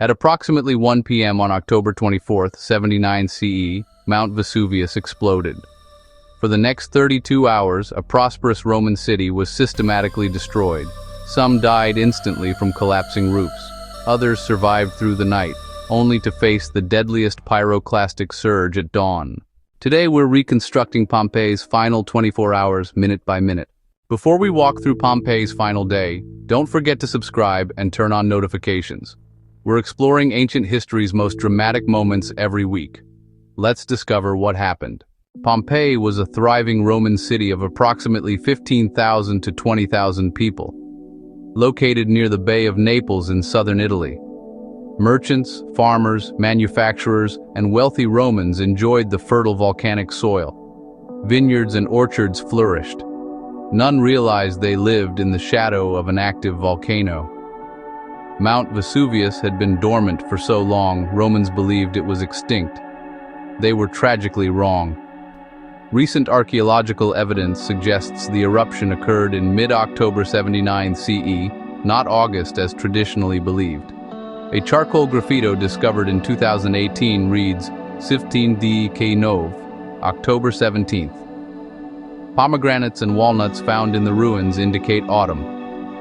At approximately 1 p.m. on October 24, 79 CE, Mount Vesuvius exploded. For the next 32 hours, a prosperous Roman city was systematically destroyed. Some died instantly from collapsing roofs. Others survived through the night, only to face the deadliest pyroclastic surge at dawn. Today we're reconstructing Pompeii's final 24 hours, minute by minute. Before we walk through Pompeii's final day, don't forget to subscribe and turn on notifications. We're exploring ancient history's most dramatic moments every week. Let's discover what happened. Pompeii was a thriving Roman city of approximately 15,000 to 20,000 people, located near the Bay of Naples in southern Italy. Merchants, farmers, manufacturers, and wealthy Romans enjoyed the fertile volcanic soil. Vineyards and orchards flourished. None realized they lived in the shadow of an active volcano. Mount Vesuvius had been dormant for so long, Romans believed it was extinct. They were tragically wrong. Recent archaeological evidence suggests the eruption occurred in mid-October 79 CE, not August as traditionally believed. A charcoal graffito discovered in 2018 reads, 15 October 17th. Pomegranates and walnuts found in the ruins indicate autumn.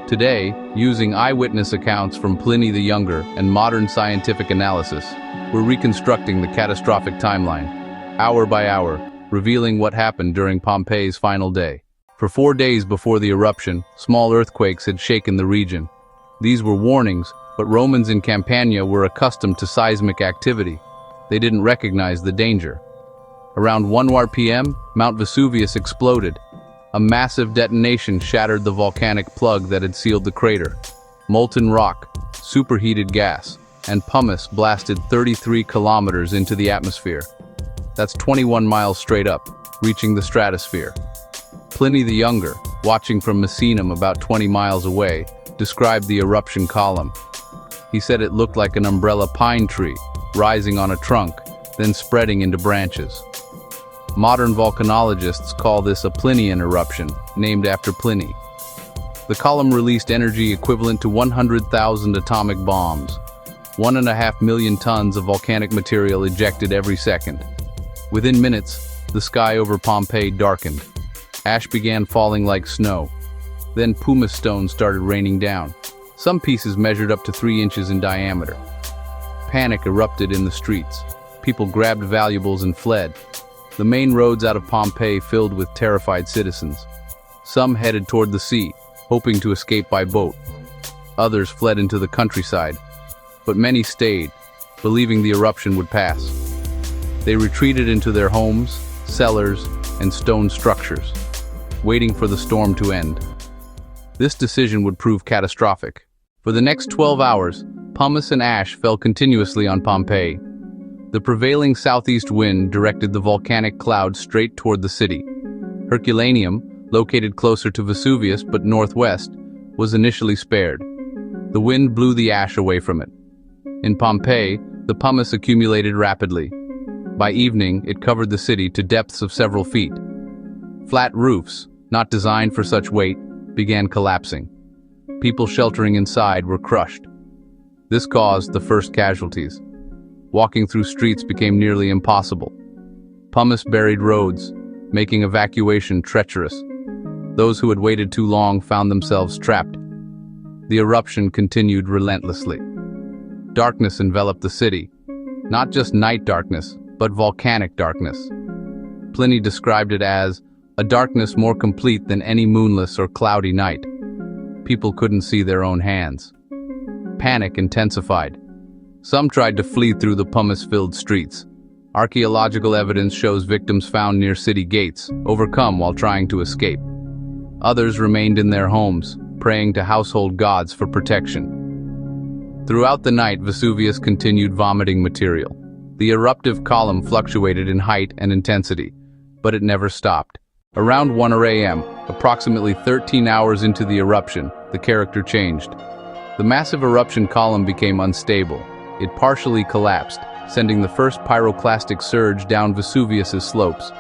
Today, using eyewitness accounts from Pliny the Younger and modern scientific analysis, we're reconstructing the catastrophic timeline, hour by hour, revealing what happened during Pompeii's final day. For 4 days before the eruption, small earthquakes had shaken the region. These were warnings, but Romans in Campania were accustomed to seismic activity. They didn't recognize the danger. Around 1 p.m., Mount Vesuvius exploded. A massive detonation shattered the volcanic plug that had sealed the crater. Molten rock, superheated gas, and pumice blasted 33 kilometers into the atmosphere. That's 21 miles straight up, reaching the stratosphere. Pliny the Younger, watching from Misenum about 20 miles away, described the eruption column. He said it looked like an umbrella pine tree, rising on a trunk, then spreading into branches. Modern volcanologists call this a Plinian eruption, named after Pliny. The column released energy equivalent to 100,000 atomic bombs, 1.5 million tons of volcanic material ejected every second. Within minutes, the sky over Pompeii darkened. Ash began falling like snow. Then pumice stones started raining down. Some pieces measured up to 3 inches in diameter. Panic erupted in the streets. People grabbed valuables and fled. The main roads out of Pompeii filled with terrified citizens. Some headed toward the sea, hoping to escape by boat. Others fled into the countryside, but many stayed, believing the eruption would pass. They retreated into their homes, cellars, and stone structures, waiting for the storm to end. This decision would prove catastrophic. For the next 12 hours, pumice and ash fell continuously on Pompeii. The prevailing southeast wind directed the volcanic cloud straight toward the city. Herculaneum, located closer to Vesuvius but northwest, was initially spared. The wind blew the ash away from it. In Pompeii, the pumice accumulated rapidly. By evening, it covered the city to depths of several feet. Flat roofs, not designed for such weight, began collapsing. People sheltering inside were crushed. This caused the first casualties. Walking through streets became nearly impossible. Pumice buried roads, making evacuation treacherous. Those who had waited too long found themselves trapped. The eruption continued relentlessly. Darkness enveloped the city. Not just night darkness, but volcanic darkness. Pliny described it as a darkness more complete than any moonless or cloudy night. People couldn't see their own hands. Panic intensified. Some tried to flee through the pumice-filled streets. Archaeological evidence shows victims found near city gates, overcome while trying to escape. Others remained in their homes, praying to household gods for protection. Throughout the night, Vesuvius continued vomiting material. The eruptive column fluctuated in height and intensity, but it never stopped. Around 1 a.m., approximately 13 hours into the eruption, the character changed. The massive eruption column became unstable. It partially collapsed, sending the first pyroclastic surge down Vesuvius's slopes.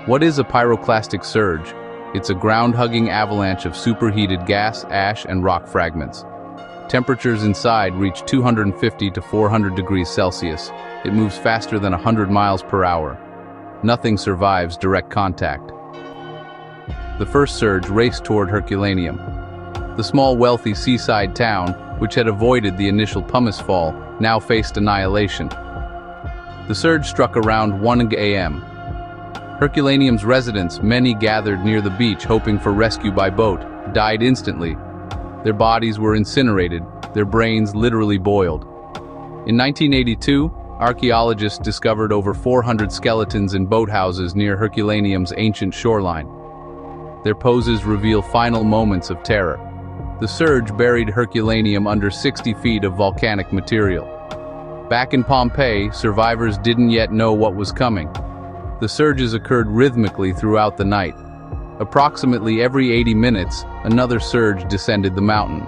What is a pyroclastic surge? It's a ground-hugging avalanche of superheated gas, ash, and rock fragments. Temperatures inside reach 250 to 400 degrees Celsius. It moves faster than 100 miles per hour. Nothing survives direct contact. The first surge raced toward Herculaneum. The small, wealthy seaside town, which had avoided the initial Pumice fall, now faced annihilation. The surge struck around 1 a.m. Herculaneum's residents, many gathered near the beach hoping for rescue by boat, died instantly. Their bodies were incinerated, their brains literally boiled. In 1982, archaeologists discovered over 400 skeletons in boathouses near Herculaneum's ancient shoreline. Their poses reveal final moments of terror. The surge buried Herculaneum under 60 feet of volcanic material. Back in Pompeii, survivors didn't yet know what was coming. The surges occurred rhythmically throughout the night. Approximately every 80 minutes, another surge descended the mountain.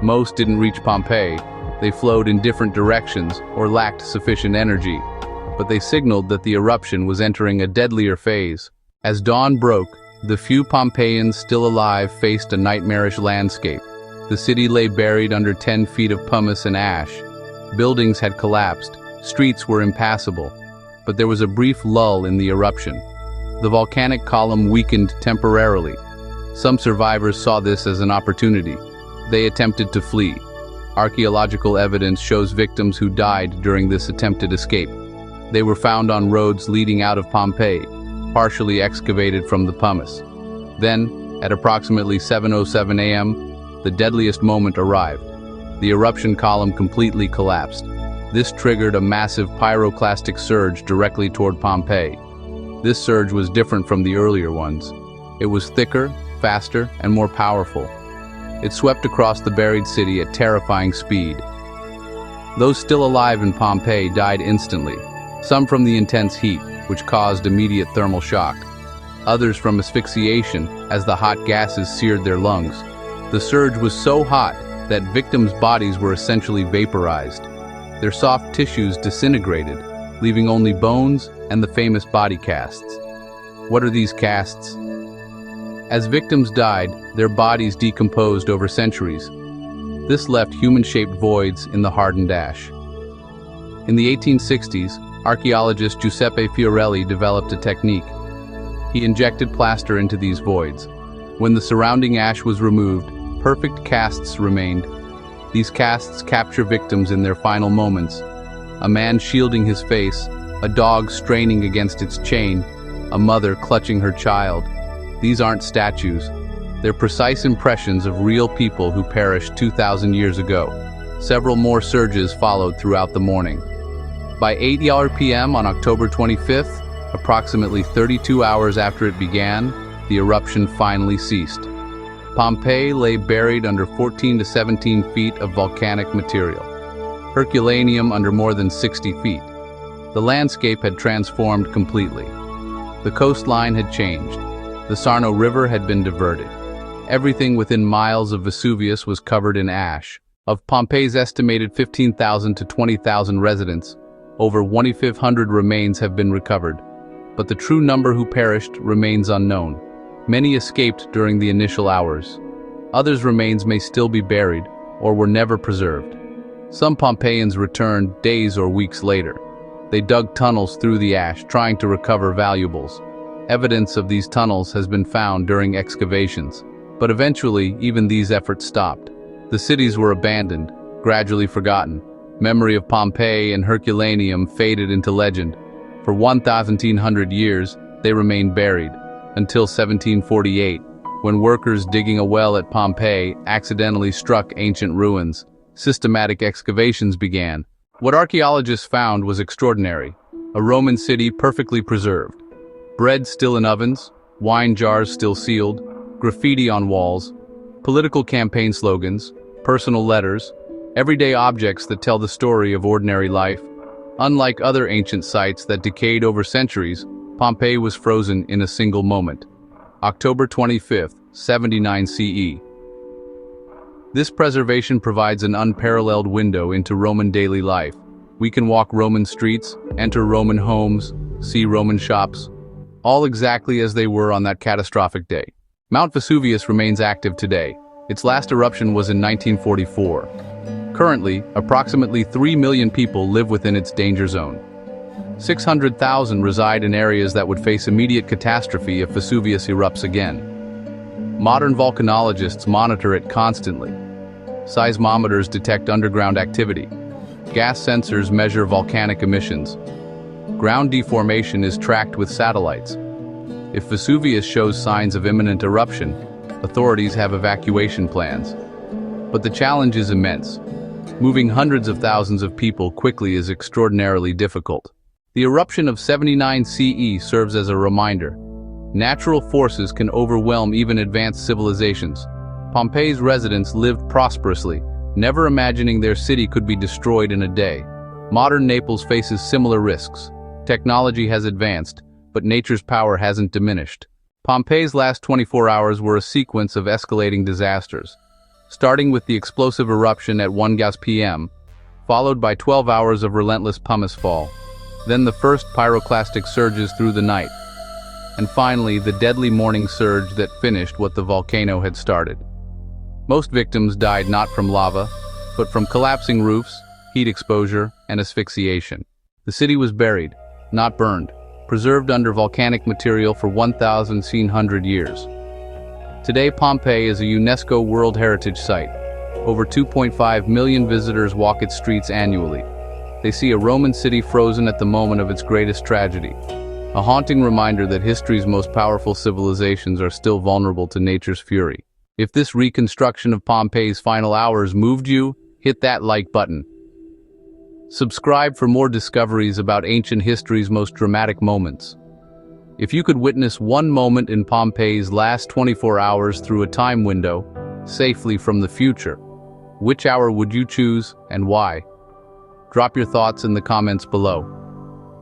Most didn't reach Pompeii. They flowed in different directions or lacked sufficient energy, but they signaled that the eruption was entering a deadlier phase. As dawn broke, the few Pompeians still alive faced a nightmarish landscape. The city lay buried under 10 feet of pumice and ash. Buildings had collapsed, streets were impassable, but there was a brief lull in the eruption. The volcanic column weakened temporarily. Some survivors saw this as an opportunity. They attempted to flee. Archaeological evidence shows victims who died during this attempted escape. They were found on roads leading out of Pompeii, partially excavated from the pumice. Then, at approximately 7:07 a.m., the deadliest moment arrived. The eruption column completely collapsed. This triggered a massive pyroclastic surge directly toward Pompeii. This surge was different from the earlier ones. It was thicker, faster, and more powerful. It swept across the buried city at terrifying speed. Those still alive in Pompeii died instantly, some from the intense heat, which caused immediate thermal shock. Others from asphyxiation, as the hot gases seared their lungs. The surge was so hot that victims' bodies were essentially vaporized. Their soft tissues disintegrated, leaving only bones and the famous body casts. What are these casts? As victims died, their bodies decomposed over centuries. This left human-shaped voids in the hardened ash. In the 1860s, archaeologist Giuseppe Fiorelli developed a technique. He injected plaster into these voids. When the surrounding ash was removed, perfect casts remained. These casts capture victims in their final moments. A man shielding his face, a dog straining against its chain, a mother clutching her child. These aren't statues. They're precise impressions of real people who perished 2,000 years ago. Several more surges followed throughout the morning. By 8 p.m. on October 25th, approximately 32 hours after it began, the eruption finally ceased. Pompeii lay buried under 14 to 17 feet of volcanic material. Herculaneum under more than 60 feet. The landscape had transformed completely. The coastline had changed. The Sarno River had been diverted. Everything within miles of Vesuvius was covered in ash. Of Pompeii's estimated 15,000 to 20,000 residents, over 2,500 remains have been recovered, but the true number who perished remains unknown. Many escaped during the initial hours. Others' remains may still be buried or were never preserved. Some Pompeians returned days or weeks later. They dug tunnels through the ash, trying to recover valuables. Evidence of these tunnels has been found during excavations, but eventually even these efforts stopped. The cities were abandoned, gradually forgotten. Memory of Pompeii and Herculaneum faded into legend. For 1,700 years, they remained buried, until 1748, when workers digging a well at Pompeii accidentally struck ancient ruins. Systematic excavations began. What archaeologists found was extraordinary. A Roman city perfectly preserved. Bread still in ovens, wine jars still sealed, graffiti on walls, political campaign slogans, personal letters, everyday objects that tell the story of ordinary life. Unlike other ancient sites that decayed over centuries, Pompeii was frozen in a single moment. October 25th, 79 CE. This preservation provides an unparalleled window into Roman daily life. We can walk Roman streets, enter Roman homes, see Roman shops, all exactly as they were on that catastrophic day. Mount Vesuvius remains active today. Its last eruption was in 1944. Currently, approximately 3 million people live within its danger zone. 600,000 reside in areas that would face immediate catastrophe if Vesuvius erupts again. Modern volcanologists monitor it constantly. Seismometers detect underground activity. Gas sensors measure volcanic emissions. Ground deformation is tracked with satellites. If Vesuvius shows signs of imminent eruption, authorities have evacuation plans. But the challenge is immense. Moving hundreds of thousands of people quickly is extraordinarily difficult. The eruption of 79 CE serves as a reminder. Natural forces can overwhelm even advanced civilizations. Pompeii's residents lived prosperously, never imagining their city could be destroyed in a day. Modern Naples faces similar risks. Technology has advanced, but nature's power hasn't diminished. Pompeii's last 24 hours were a sequence of escalating disasters, starting with the explosive eruption at 1 p.m., followed by 12 hours of relentless pumice fall, then the first pyroclastic surges through the night, and finally the deadly morning surge that finished what the volcano had started. Most victims died not from lava, but from collapsing roofs, heat exposure, and asphyxiation. The city was buried, not burned, preserved under volcanic material for 1,100 years. Today, Pompeii is a UNESCO World Heritage Site. Over 2.5 million visitors walk its streets annually. They see a Roman city frozen at the moment of its greatest tragedy. A haunting reminder that history's most powerful civilizations are still vulnerable to nature's fury. If this reconstruction of Pompeii's final hours moved you, hit that like button. Subscribe for more discoveries about ancient history's most dramatic moments. If you could witness one moment in Pompeii's last 24 hours through a time window, safely from the future, which hour would you choose and why? Drop your thoughts in the comments below.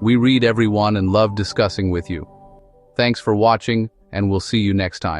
We read every one and love discussing with you. Thanks for watching, and we'll see you next time.